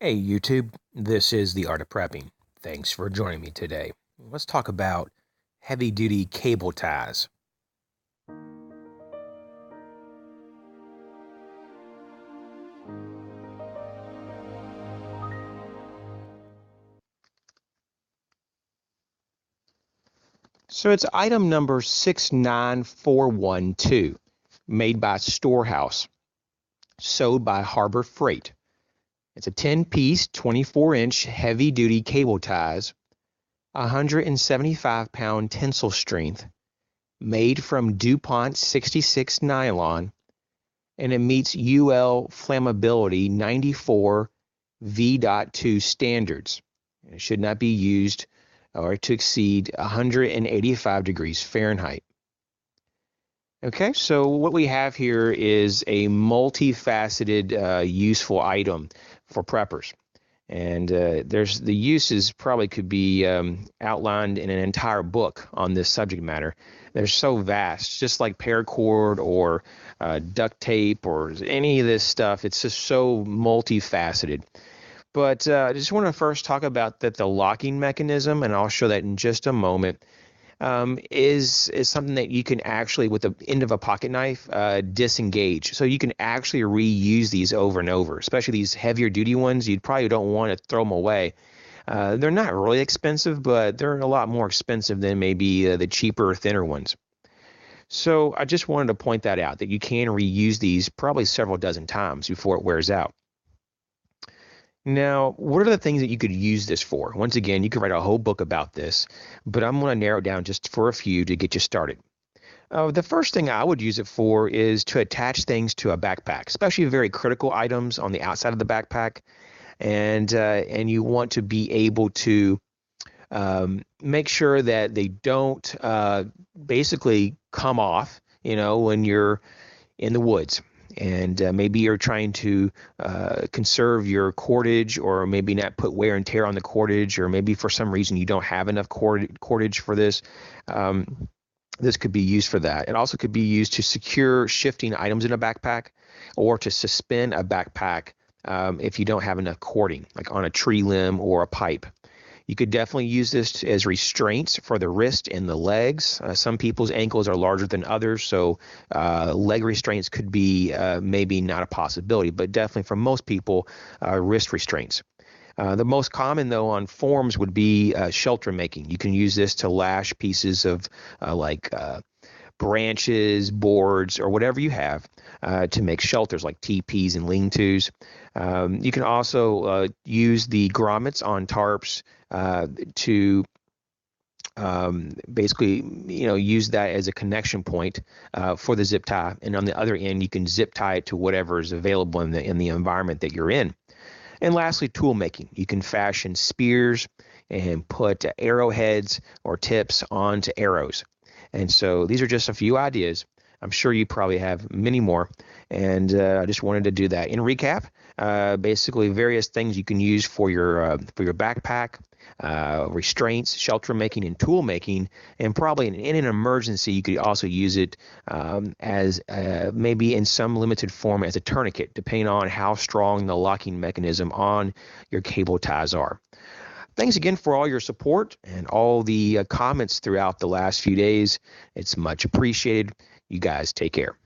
Hey YouTube, this is The Art of Prepping. Thanks for joining me today. Let's talk about heavy duty cable ties. So it's item number 69412, made by Storehouse, sold by Harbor Freight. It's a 10-piece, 24-inch heavy duty cable ties, 175-pound tensile strength, made from DuPont 66 nylon, and it meets UL flammability 94 V.2 standards. It should not be used or to exceed 185 degrees Fahrenheit. Okay, so what we have here is a multifaceted, useful item for preppers. And there's the uses probably could be outlined in an entire book on this subject matter. They're so vast, just like paracord or duct tape or any of this stuff. It's just so multifaceted. But I just want to first talk about the locking mechanism, and I'll show that in just a moment. Is something that you can actually, with the end of a pocket knife, disengage. So you can actually reuse these over and over, especially these heavier duty ones. You probably don't want to throw them away. They're not really expensive, but they're a lot more expensive than maybe the cheaper, thinner ones. So I just wanted to point that out, that you can reuse these probably several dozen times before it wears out. Now, what are the things that you could use this for? Once again, you could write a whole book about this, but I'm going to narrow it down just for a few to get you started. The first thing I would use it for is to attach things to a backpack, especially very critical items on the outside of the backpack, and you want to be able to make sure that they don't basically come off, when you're in the woods. And maybe you're trying to conserve your cordage, or maybe not put wear and tear on the cordage, or maybe for some reason you don't have enough cordage for this. This could be used for that. It also could be used to secure shifting items in a backpack, or to suspend a backpack if you don't have enough cording, like on a tree limb or a pipe. You could definitely use this as restraints for the wrist and the legs. Some people's ankles are larger than others, so leg restraints could be maybe not a possibility, but definitely for most people, wrist restraints. The most common, though, on forms would be shelter making. You can use this to lash pieces of branches, boards, or whatever you have to make shelters like teepees and lean-tos. You can also use the grommets on tarps to basically, use that as a connection point for the zip tie. And on the other end, you can zip tie it to whatever is available in the environment that you're in. And lastly, tool making. You can fashion spears and put arrowheads or tips onto arrows. And so these are just a few ideas. I'm sure you probably have many more, and I just wanted to do that. In recap, basically various things you can use for your backpack, restraints, shelter making, and tool making, and probably in an emergency you could also use it as maybe in some limited form as a tourniquet, depending on how strong the locking mechanism on your cable ties are. Thanks again for all your support and all the comments throughout the last few days. It's much appreciated. You guys take care.